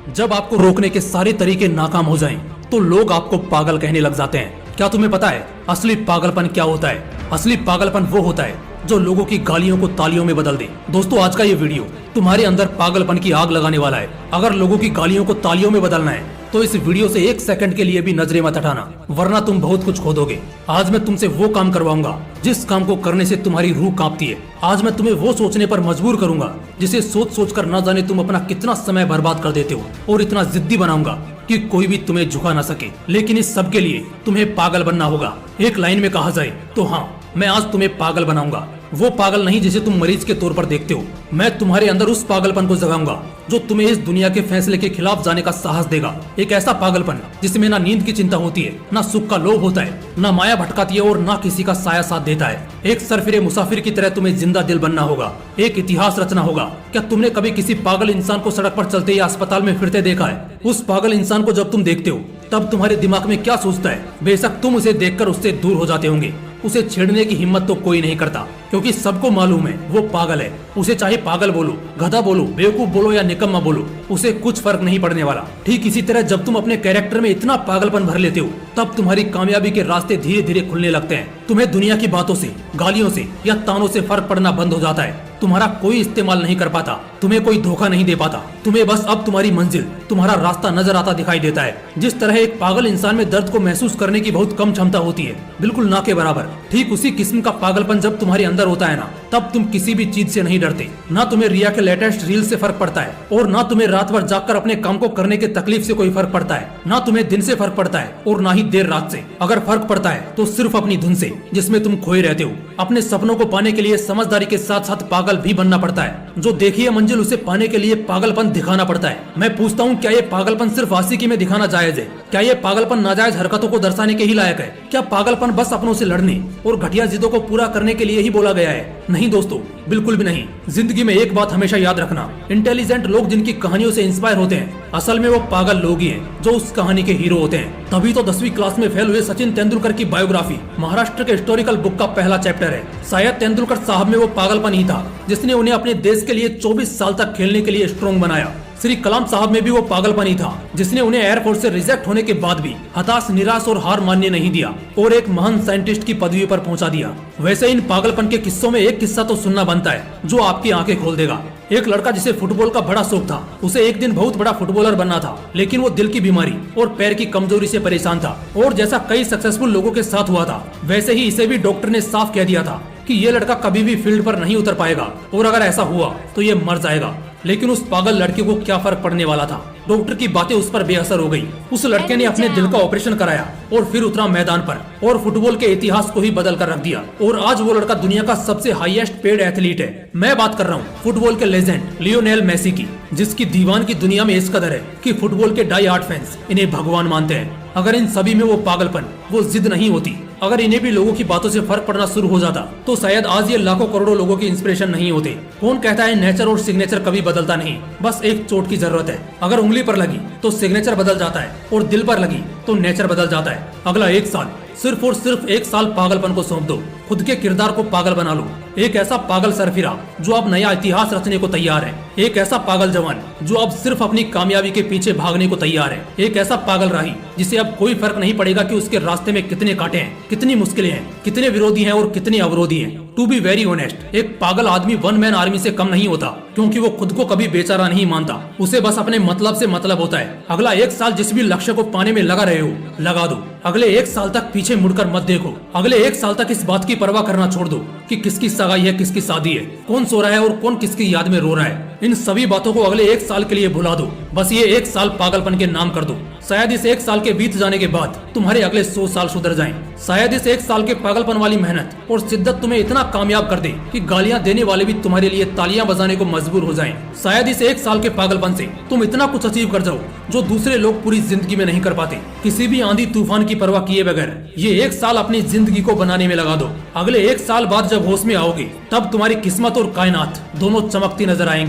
जब आपको रोकने के सारे तरीके नाकाम हो जाएं, तो लोग आपको पागल कहने लग जाते हैं। क्या तुम्हें पता है असली पागलपन क्या होता है? असली पागलपन वो होता है जो लोगों की गालियों को तालियों में बदल दे। दोस्तों, आज का ये वीडियो तुम्हारे अंदर पागलपन की आग लगाने वाला है। अगर लोगों की गालियों को तालियों में बदलना है तो इस वीडियो से एक सेकंड के लिए भी नजरें मत हटाना, वरना तुम बहुत कुछ खो दोगे। आज मैं तुमसे वो काम करवाऊंगा जिस काम को करने से तुम्हारी रूह कांपती है। आज मैं तुम्हें वो सोचने पर मजबूर करूंगा जिसे सोच सोच कर न जाने तुम अपना कितना समय बर्बाद कर देते हो, और इतना जिद्दी बनाऊंगा कि कोई भी तुम्हें झुका ना सके। लेकिन इस सब के लिए तुम्हें पागल बनना होगा। एक लाइन में कहा जाए तो हाँ, मैं आज तुम्हें पागल बनाऊंगा। वो पागल नहीं जिसे तुम मरीज के तौर पर देखते हो। मैं तुम्हारे अंदर उस पागलपन को जगाऊंगा जो तुम्हें इस दुनिया के फैसले के खिलाफ जाने का साहस देगा। एक ऐसा पागलपन जिसमें ना नींद की चिंता होती है, ना सुख का लोभ होता है, ना माया भटकाती है, और ना किसी का साया साथ देता है। एक सरफिरे मुसाफिर की तरह तुम्हें जिंदा दिल बनना होगा, एक इतिहास रचना होगा। क्या तुमने कभी किसी पागल इंसान को सड़क पर चलते या अस्पताल में फिरते देखा है? उस पागल इंसान को जब तुम देखते हो तब तुम्हारे दिमाग में क्या सोचता है? बेशक तुम उसे देखकर उससे दूर हो जाते होंगे। उसे छेड़ने की हिम्मत तो कोई नहीं करता, क्योंकि सबको मालूम है वो पागल है। उसे चाहे पागल बोलो, गधा बोलो, बेवकूफ बोलो या निकम्मा बोलो, उसे कुछ फर्क नहीं पड़ने वाला। ठीक इसी तरह जब तुम अपने कैरेक्टर में इतना पागलपन भर लेते हो तब तुम्हारी कामयाबी के रास्ते धीरे धीरे खुलने लगते हैं। तुम्हें दुनिया की बातों से, गालियों से या तानों से फर्क पड़ना बंद हो जाता है। तुम्हारा कोई इस्तेमाल नहीं कर पाता, तुम्हें कोई धोखा नहीं दे पाता। तुम्हें बस अब तुम्हारी मंजिल, तुम्हारा रास्ता नजर आता दिखाई देता है। जिस तरह एक पागल इंसान में दर्द को महसूस करने की बहुत कम क्षमता होती है, बिल्कुल ना के बराबर, ठीक उसी किस्म का पागलपन जब तुम्हारे अंदर होता है ना, तब तुम किसी भी चीज से नहीं डरते। ना तुम्हें रिया के लेटेस्ट रील से फर्क पड़ता है, और ना तुम्हें रात भर जागकर अपने काम को करने के तकलीफ से कोई फर्क पड़ता है। ना तुम्हें दिन से फर्क पड़ता है, और ना ही देर रात से। अगर फर्क पड़ता है तो सिर्फ अपनी धुन से, जिसमें तुम खोए रहते हो। अपने सपनों को पाने के लिए समझदारी के साथ साथ पागल भी बनना पड़ता है। जो देखी है मंजिल, उसे पाने के लिए पागलपन दिखाना पड़ता है। मैं पूछता हूँ, क्या ये पागलपन सिर्फ आशिकी में दिखाना जायज है? क्या ये पागलपन नाजायज हरकतों को दर्शाने के ही लायक है? क्या पागलपन बस अपनों से लड़ने और घटिया जिद्दों को पूरा करने के लिए ही बोला गया है? नहीं दोस्तों, बिल्कुल भी नहीं। जिंदगी में एक बात हमेशा याद रखना, इंटेलिजेंट लोग जिनकी कहानियों से इंस्पायर होते हैं, असल में वो पागल लोग ही हैं जो उस कहानी के हीरो होते हैं। तभी तो 10वीं क्लास में फेल हुए सचिन तेंदुलकर की बायोग्राफी महाराष्ट्र के हिस्टोरिकल बुक का पहला चैप्टर है। शायद तेंदुलकर साहब में वो पागलपन ही था जिसने उन्हें अपने देश के लिए 24 साल तक खेलने के लिए स्ट्रॉन्ग बनाया। श्री कलाम साहब में भी वो पागलपन ही था जिसने उन्हें एयरफोर्स से रिजेक्ट होने के बाद भी हताश, निराश और हार मानने नहीं दिया, और एक महान साइंटिस्ट की पदवी पर पहुंचा दिया। वैसे इन पागलपन के किस्सों में एक किस्सा तो सुनना बनता है जो आपकी आंखें खोल देगा। एक लड़का जिसे फुटबॉल का बड़ा शौक था, उसे एक दिन बहुत बड़ा फुटबॉलर बनना था, लेकिन वो दिल की बीमारी और पैर की कमजोरी से परेशान था। और जैसा कई सक्सेसफुल लोगों के साथ हुआ था, वैसे ही इसे भी डॉक्टर ने साफ कह दिया था कि ये लड़का कभी भी फील्ड पर नहीं उतर पाएगा, और अगर ऐसा हुआ तो ये मर जाएगा। लेकिन उस पागल लड़के को क्या फर्क पड़ने वाला था? डॉक्टर की बातें उस पर बेअसर हो गई। उस लड़के ने अपने दिल का ऑपरेशन कराया और फिर उतरा मैदान पर, और फुटबॉल के इतिहास को ही बदल कर रख दिया। और आज वो लड़का दुनिया का सबसे हाईएस्ट पेड एथलीट है। मैं बात कर रहा हूँ फुटबॉल के लेजेंड लियोनेल मेसी की, जिसकी दीवान की दुनिया में इस कदर है कि फुटबॉल के डाई हार्ड फैंस इन्हें भगवान मानते हैं। अगर इन सभी में वो पागलपन, वो जिद नहीं होती, अगर इन्हें भी लोगों की बातों से फर्क पड़ना शुरू हो जाता, तो शायद आज ये लाखों करोड़ों लोगों की इंस्पिरेशन नहीं होते। कौन कहता है नेचर और सिग्नेचर कभी बदलता नहीं? बस एक चोट की जरूरत है। अगर उंगली पर लगी तो सिग्नेचर बदल जाता है, और दिल पर लगी तो नेचर बदल जाता है। अगला एक साल, सिर्फ और सिर्फ एक साल पागलपन को सौंप दो। खुद के किरदार को पागल बना लो। एक ऐसा पागल सरफिरा जो अब नया इतिहास रचने को तैयार है। एक ऐसा पागल जवान जो अब सिर्फ अपनी कामयाबी के पीछे भागने को तैयार है। एक ऐसा पागल राही जिसे अब कोई फर्क नहीं पड़ेगा कि उसके रास्ते में कितने कांटे हैं, कितनी मुश्किलें हैं, कितने विरोधी हैं और कितने अवरोधी हैं। टू बी वेरी ऑनेस्ट, एक पागल आदमी वन मैन आर्मी से कम नहीं होता, क्योंकि वो खुद को कभी बेचारा नहीं मानता। उसे बस अपने मतलब से मतलब होता है। अगला एक साल जिस भी लक्ष्य को पाने में लगा रहे हो, लगा दो। अगले एक साल तक पीछे मुड़कर मत देखो। अगले एक साल तक इस बात की परवाह करना छोड़ दो कि किसकी सगाई है, किसकी शादी है, कौन सो रहा है और कौन किसकी याद में रो रहा है। इन सभी बातों को अगले एक साल के लिए भुला दो। बस ये एक साल पागलपन के नाम कर दो। शायद इस एक साल के बीत जाने के बाद तुम्हारे अगले 100 साल सुधर जाएं। शायद इस एक साल के पागलपन वाली मेहनत और शिद्दत तुम्हें इतना कामयाब कर दे कि गालियां देने वाले भी तुम्हारे लिए तालियां बजाने को मजबूर हो जाएं। शायद इस एक साल के पागलपन से तुम इतना कुछ अचीव कर जाओ जो दूसरे लोग पूरी जिंदगी में नहीं कर पाते। किसी भी आंधी तूफान की परवाह किए बगैर ये एक साल अपनी जिंदगी को बनाने में लगा दो। अगले एक साल बाद जब होश में आओगे, तब तुम्हारी किस्मत और कायनात दोनों चमकती नजर आएंगी।